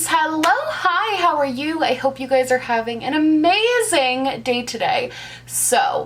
friends. Hello, hi, how are you? I hope you guys are having an amazing day today. So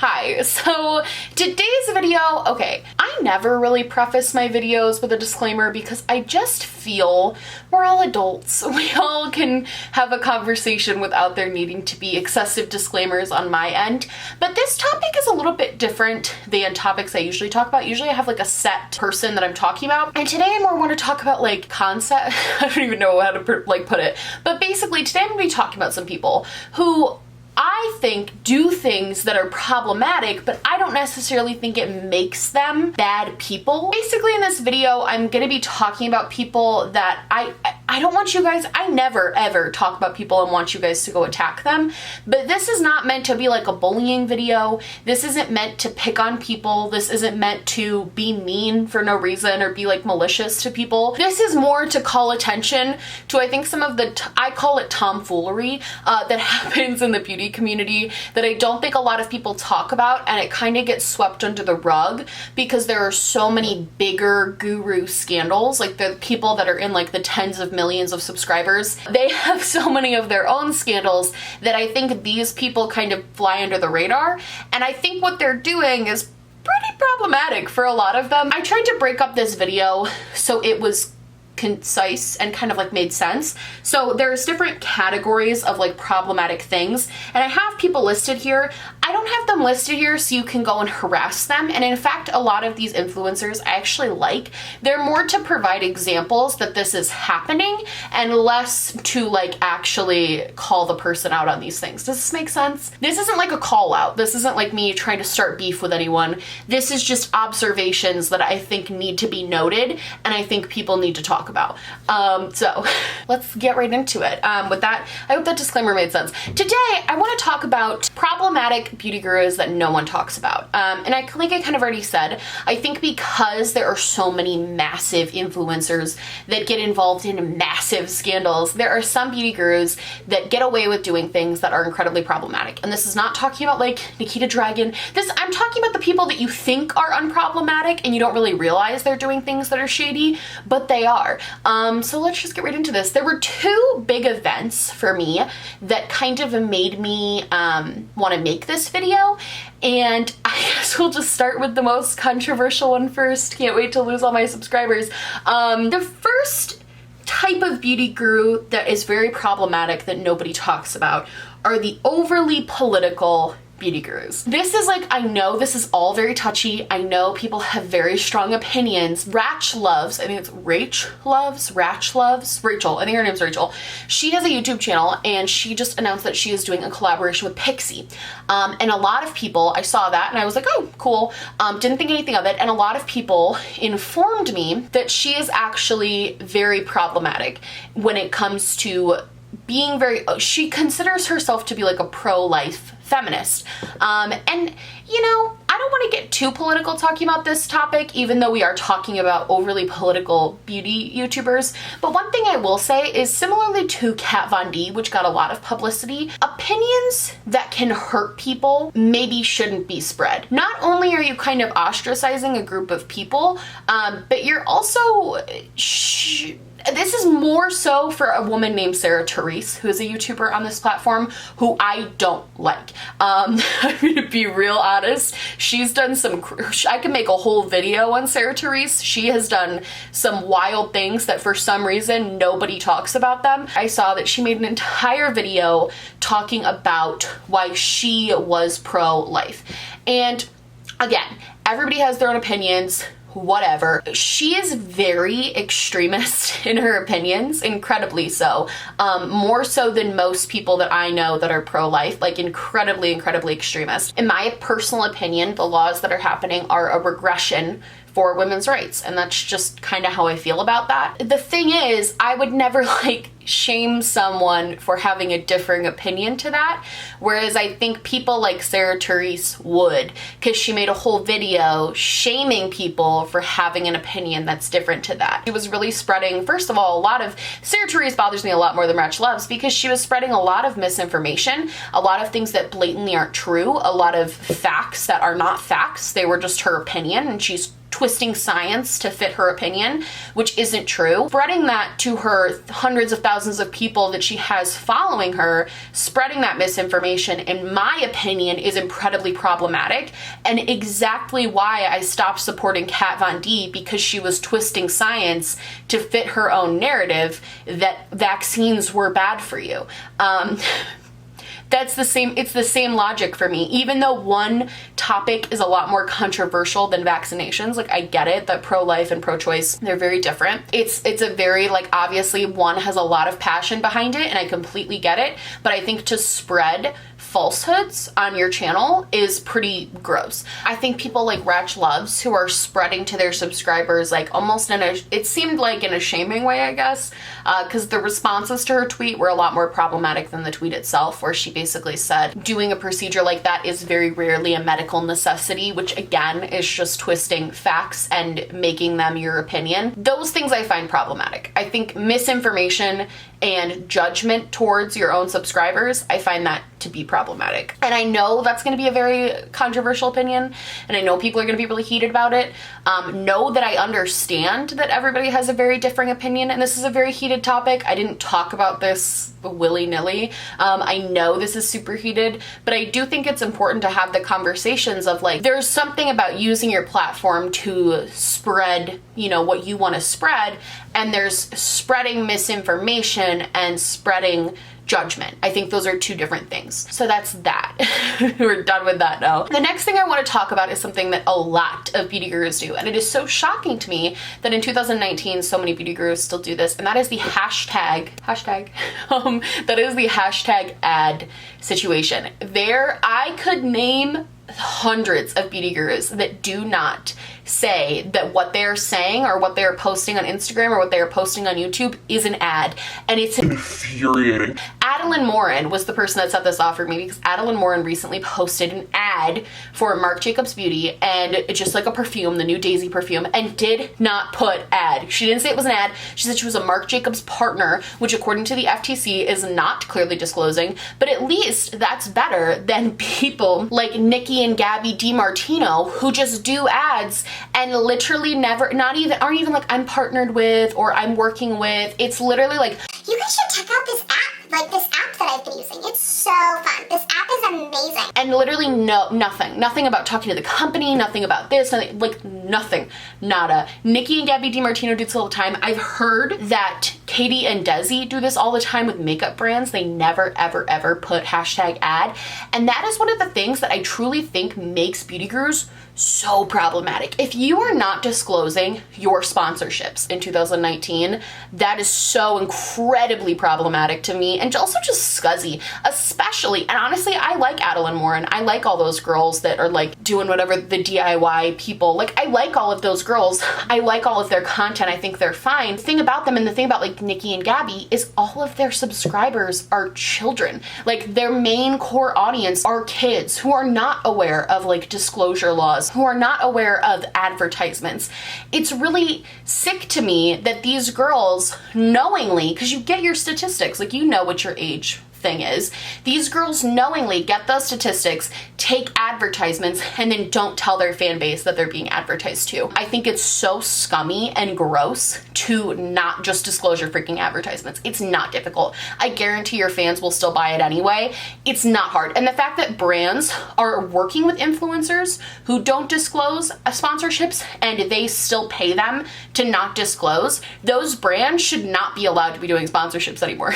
today's video, okay, I never really preface my videos with a disclaimer because I just feel we're all adults. We all can have a conversation without there needing to be excessive disclaimers on my end. But this topic is a little bit different than topics I usually talk about. Usually I have like a set person that I'm talking about. And today I more want to talk about like concept. I don't even know how to put it. But basically today I'm going to be talking about some people who I think do things that are problematic, but I don't necessarily think it makes them bad people. Basically in this video, I'm gonna be talking about people that I don't want you guys, I never ever talk about people and want you guys to go attack them, but this is not meant to be like a bullying video. This isn't meant to pick on people. This isn't meant to be mean for no reason or be like malicious to people. This is more to call attention to, I think, some of the, I call it tomfoolery that happens in the beauty community that I don't think a lot of people talk about, and it kind of gets swept under the rug because there are so many bigger guru scandals, like the people that are in like the tens of millions of subscribers. They have so many of their own scandals that I think these people kind of fly under the radar, and I think what they're doing is pretty problematic for a lot of them. I tried to break up this video so it was concise and kind of like made sense. So there's different categories of like problematic things, and I have people listed here. I don't have them listed here so you can go and harass them, and in fact a lot of these influencers I actually like. They're more to provide examples that this is happening and less to like actually call the person out on these things. Does this make sense? This isn't like a call out. This isn't like me trying to start beef with anyone. This is just observations that I think need to be noted and I think people need to talk about. So let's get right into it. With that, I hope that disclaimer made sense. Today, I want to talk about problematic beauty gurus that no one talks about. And like I kind of already said, I think because there are so many massive influencers that get involved in massive scandals, there are some beauty gurus that get away with doing things that are incredibly problematic. And this is not talking about like Nikita Dragon. I'm talking about the people that you think are unproblematic and you don't really realize they're doing things that are shady, but they are. So let's just get right into this. There were two big events for me that kind of made me want to make this video, and I guess we'll just start with the most controversial one first. Can't wait to lose all my subscribers. The first type of beauty guru that is very problematic that nobody talks about are the overly political beauty gurus. This is like, I know this is all very touchy. I know people have very strong opinions. Rachel, I think her name's Rachel. She has a YouTube channel and she just announced that she is doing a collaboration with Pixie. And a lot of people, I saw that and I was like, oh, cool. Didn't think anything of it. And a lot of people informed me that she is actually very problematic when it comes to being she considers herself to be like a pro-life feminist. And you know, I don't want to get too political talking about this topic, even though we are talking about overly political beauty YouTubers. But one thing I will say is, similarly to Kat Von D, which got a lot of publicity, opinions that can hurt people maybe shouldn't be spread. Not only are you kind of ostracizing a group of people, but you're also this is more so for a woman named Sarah Therese, who is a YouTuber on this platform, who I don't like. I'm gonna be real honest. She's done I can make a whole video on Sarah Therese. She has done some wild things that for some reason nobody talks about them. I saw that she made an entire video talking about why she was pro-life. And again, everybody has their own opinions. Whatever. She is very extremist in her opinions, incredibly so. More so than most people that I know that are pro-life, like incredibly extremist. In my personal opinion, the laws that are happening are a regression for women's rights, and that's just kind of how I feel about that. The thing is, I would never like shame someone for having a differing opinion to that, whereas I think people like Sarah Therese would, because she made a whole video shaming people for having an opinion that's different to that. She was really spreading, first of all, Sarah Therese bothers me a lot more than Rach Loves, because she was spreading a lot of misinformation, a lot of things that blatantly aren't true, a lot of facts that are not facts. They were just her opinion, and she's twisting science to fit her opinion, which isn't true. Spreading that to her hundreds of thousands of people that she has following her, spreading that misinformation, in my opinion, is incredibly problematic, and exactly why I stopped supporting Kat Von D, because she was twisting science to fit her own narrative that vaccines were bad for you. It's the same logic for me. Even though one topic is a lot more controversial than vaccinations, like I get it that pro-life and pro-choice, they're very different. It's a very, like, obviously one has a lot of passion behind it and I completely get it, but I think to spread falsehoods on your channel is pretty gross. I think people like Ratch Loves, who are spreading to their subscribers like almost it seemed like in a shaming way, I guess, because the responses to her tweet were a lot more problematic than the tweet itself, where she basically said doing a procedure like that is very rarely a medical necessity, which again is just twisting facts and making them your opinion. Those things I find problematic. I think misinformation and judgment towards your own subscribers, I find that to be problematic. And I know that's going to be a very controversial opinion, and I know people are going to be really heated about it. Know that I understand that everybody has a very differing opinion, and this is a very heated topic. I didn't talk about this willy-nilly. I know this is super heated, but I do think it's important to have the conversations of, like, there's something about using your platform to spread, you know, what you want to spread, and there's spreading misinformation and spreading judgment. I think those are two different things. So that's that. We're done with that now. The next thing I want to talk about is something that a lot of beauty gurus do, and it is so shocking to me that in 2019 so many beauty gurus still do this, and that is the hashtag ad situation. I could name hundreds of beauty gurus that do not say that what they're saying or what they're posting on Instagram or what they're posting on YouTube is an ad, and it's infuriating. Adeline Morin was the person that set this off for me, because Adeline Morin recently posted an ad for Marc Jacobs Beauty, and it's just like a perfume, the new Daisy perfume, and did not put ad. She didn't say it was an ad. She said she was a Marc Jacobs partner, which according to the FTC is not clearly disclosing, but at least that's better than people like Nikki and Gabby DiMartino who just do ads and literally aren't even like I'm partnered with or I'm working with. It's literally like, you guys should check out this app, like this app that I've been using. It's so fun. This app is amazing. And literally nothing about talking to the company, nothing about this, nothing, nada. Nikki and Gabby DiMartino do this all the time. I've heard that Katie and Desi do this all the time with makeup brands. They never, ever, ever put hashtag ad. And that is one of the things that I truly think makes beauty gurus so problematic. If you are not disclosing your sponsorships in 2019, that is so incredibly problematic to me, and also just scuzzy, especially, and honestly, I like Adeline Morin. I like all those girls that are like doing whatever, the DIY people. Like, I like all of those girls. I like all of their content. I think they're fine. The thing about them, and the thing about like Nikki and Gabby, is all of their subscribers are children. Like, their main core audience are kids who are not aware of like disclosure laws, who are not aware of advertisements. It's really sick to me that these girls knowingly, because you get your statistics, like you know what your age thing is, these girls knowingly get those statistics, take advertisements, and then don't tell their fan base that they're being advertised to. I think it's so scummy and gross to not just disclose your freaking advertisements. It's not difficult. I guarantee your fans will still buy it anyway. It's not hard. And the fact that brands are working with influencers who don't disclose sponsorships and they still pay them to not disclose, those brands should not be allowed to be doing sponsorships anymore.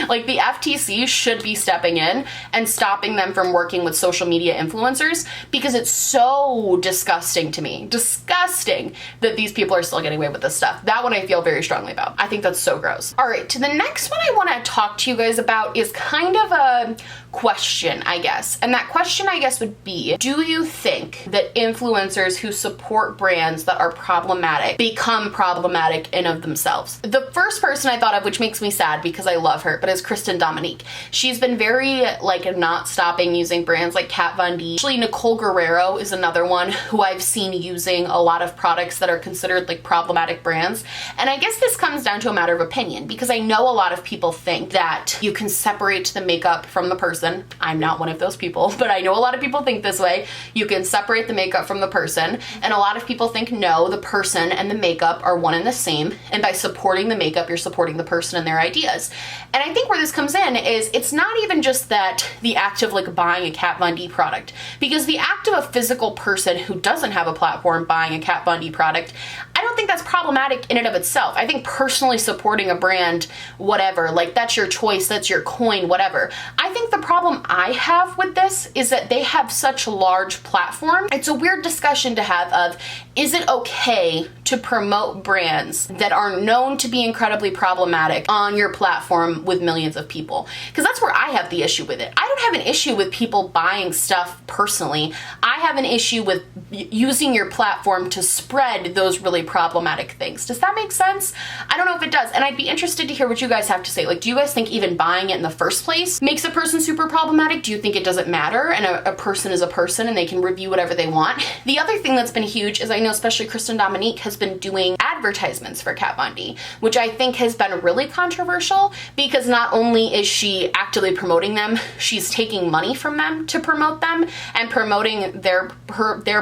Like, the FTC should be stepping in and stopping them from working with social media influencers, because it's so disgusting to me. Disgusting that these people are still getting away with this stuff. That one I feel very strongly about. I think that's so gross. All right, to the next one I want to talk to you guys about is kind of a question, I guess. And that question, I guess, would be, do you think that influencers who support brands that are problematic become problematic in of themselves? The first person I thought of, which makes me sad because I love her, but as Kristen Dominique. She's been very like not stopping using brands like Kat Von D. Actually, Nicole Guerrero is another one who I've seen using a lot of products that are considered like problematic brands. And I guess this comes down to a matter of opinion, because I know a lot of people think that you can separate the makeup from the person. I'm not one of those people, but I know a lot of people think this way. You can separate the makeup from the person, and a lot of people think no, the person and the makeup are one and the same, and by supporting the makeup, you're supporting the person and their ideas. And I think where this comes in is it's not even just that the act of like buying a Kat Von D product, because the act of a physical person who doesn't have a platform buying a Kat Von D product, I don't think that's problematic in and of itself. I think personally supporting a brand, whatever, like that's your choice, that's your coin, whatever. I think the problem I have with this is that they have such a large platform. It's a weird discussion to have of, is it okay to promote brands that are known to be incredibly problematic on your platform with millions of people? Because that's where I have the issue with it. I don't have an issue with people buying stuff personally. I have an issue with using your platform to spread those really problematic things. Does that make sense? I don't know if it does. And I'd be interested to hear what you guys have to say. Like, do you guys think even buying it in the first place makes a person super problematic? Do you think it doesn't matter and a person is a person and they can review whatever they want? The other thing that's been huge is I know especially Kristen Dominique has been doing advertisements for Kat Von D, which I think has been really controversial, because not only is she actively promoting them, she's taking money from them to promote them and promoting their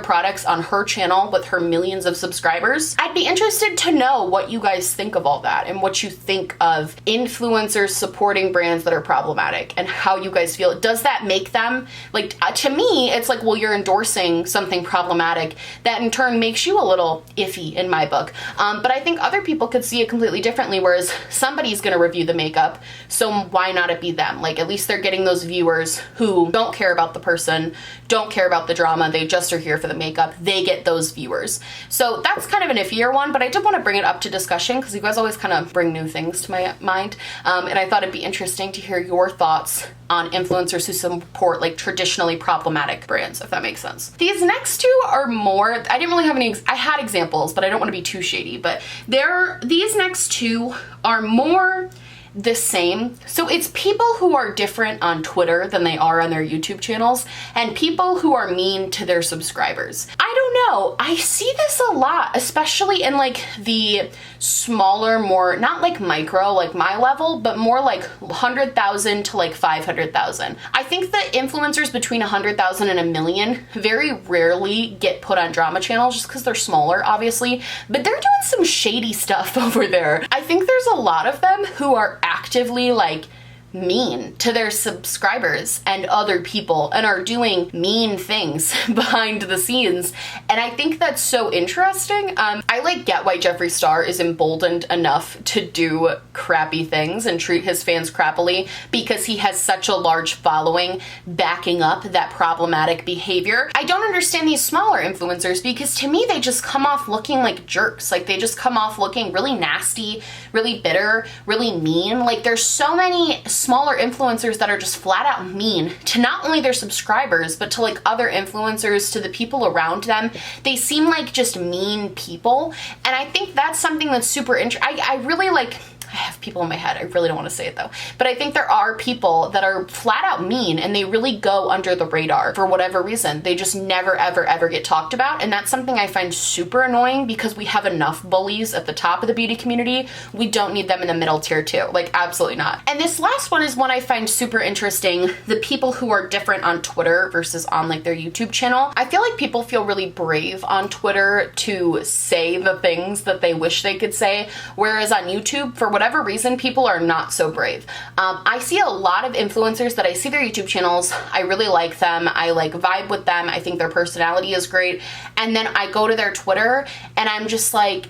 products on her channel with her millions of subscribers. I'd be interested to know what you guys think of all that and what you think of influencers supporting brands that are problematic and how you guys feel. Does that make them, like, to me, it's like, well, you're endorsing something problematic that in turn makes you a little iffy in my book. But I think other people could see it completely differently, whereas somebody's going to review the makeup, so why not it be them? Like, at least they're getting those viewers who don't care about the person, don't care about the drama, they just are here for the makeup. They get those viewers. So that's kind of an iffier one, but I did want to bring it up to discussion because you guys always kind of bring new things to my mind. And I thought it'd be interesting to hear your thoughts on influencers who support like traditionally problematic brands, if that makes sense. These next two are more, I didn't really have any, I had examples, but I don't want to be too shady, but these next two are more the same. So it's people who are different on Twitter than they are on their YouTube channels, and people who are mean to their subscribers. I don't know, I see this a lot, especially in like the smaller, more, not like micro, like my level, but more like 100,000 to like 500,000. I think that influencers between 100,000 and a million very rarely get put on drama channels just because they're smaller, obviously, but they're doing some shady stuff over there. I think there's a lot of them who are actively like mean to their subscribers and other people and are doing mean things behind the scenes, and I think that's so interesting. I like get why Jeffree Star is emboldened enough to do crappy things and treat his fans crappily, because he has such a large following backing up that problematic behavior. I don't understand these smaller influencers, because to me they just come off looking like jerks. Like, they just come off looking really nasty, really bitter, really mean. Like, there's so many smaller influencers that are just flat out mean to not only their subscribers, but to like other influencers, to the people around them. They seem like just mean people. And I think that's something that's super interesting. I really like, I have people in my head, I really don't want to say it though, but I think there are people that are flat out mean and they really go under the radar for whatever reason. They just never ever get talked about, and that's something I find super annoying, because we have enough bullies at the top of the beauty community. We don't need them in the middle tier too, like absolutely not. And this last one is one I find super interesting, the people who are different on Twitter versus on like their YouTube channel. I feel like people feel really brave on Twitter to say the things that they wish they could say, whereas on YouTube, for whatever reason, people are not so brave. I see a lot of influencers that I see their YouTube channels, I really like them, I like vibe with them, I think their personality is great, and then I go to their Twitter and I'm just like,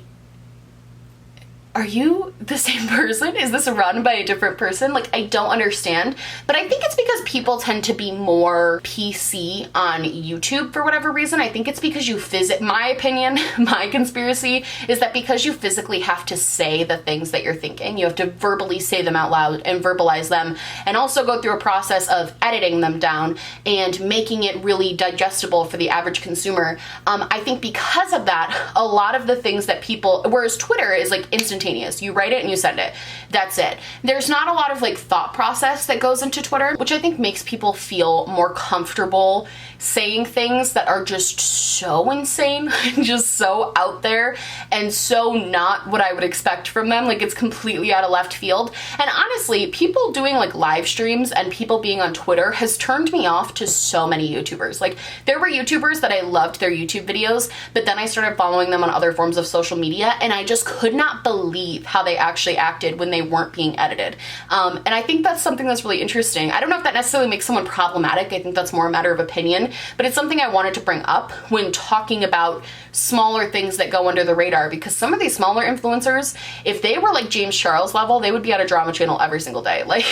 are you the same person? Is this run by a different person? Like, I don't understand. But I think it's because people tend to be more PC on YouTube for whatever reason. I think it's because you my opinion, my conspiracy is that because you physically have to say the things that you're thinking, you have to verbally say them out loud and verbalize them, and also go through a process of editing them down and making it really digestible for the average consumer. I think because of that, a lot of the things that people, whereas Twitter is like instantaneous, instantaneous. You write it and you send it. That's it. There's not a lot of like thought process that goes into Twitter, which I think makes people feel more comfortable saying things that are just so insane and just so out there and so not what I would expect from them. Like, it's completely out of left field. And honestly, people doing like live streams and people being on Twitter has turned me off to so many YouTubers. Like, there were YouTubers that I loved their YouTube videos, but then I started following them on other forms of social media and I just could not believe how they actually acted when they weren't being edited. And I think that's something that's really interesting. I don't know if that necessarily makes someone problematic. I think that's more a matter of opinion, but it's something I wanted to bring up when talking about smaller things that go under the radar, because some of these smaller influencers, if they were like James Charles level, they would be at a drama channel every single day. Like,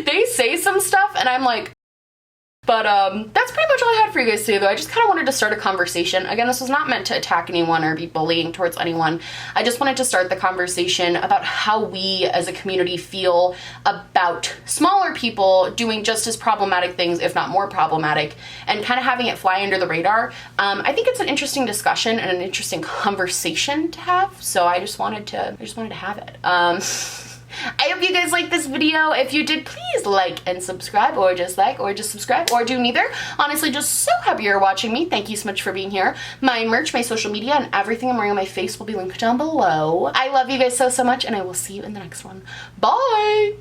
they say some stuff and I'm like, but that's pretty much all I had for you guys today, though. I just kind of wanted to start a conversation. Again, this was not meant to attack anyone or be bullying towards anyone. I just wanted to start the conversation about how we as a community feel about smaller people doing just as problematic things, if not more problematic, and kind of having it fly under the radar. I think it's an interesting discussion and an interesting conversation to have, so I just wanted to have it. I hope you guys liked this video. If you did, please like and subscribe, or just subscribe, or do neither. Honestly, just so happy you're watching me. Thank you so much for being here. My merch, my social media, and everything I'm wearing on my face will be linked down below. I love you guys so much, and I will see you in the next one. Bye!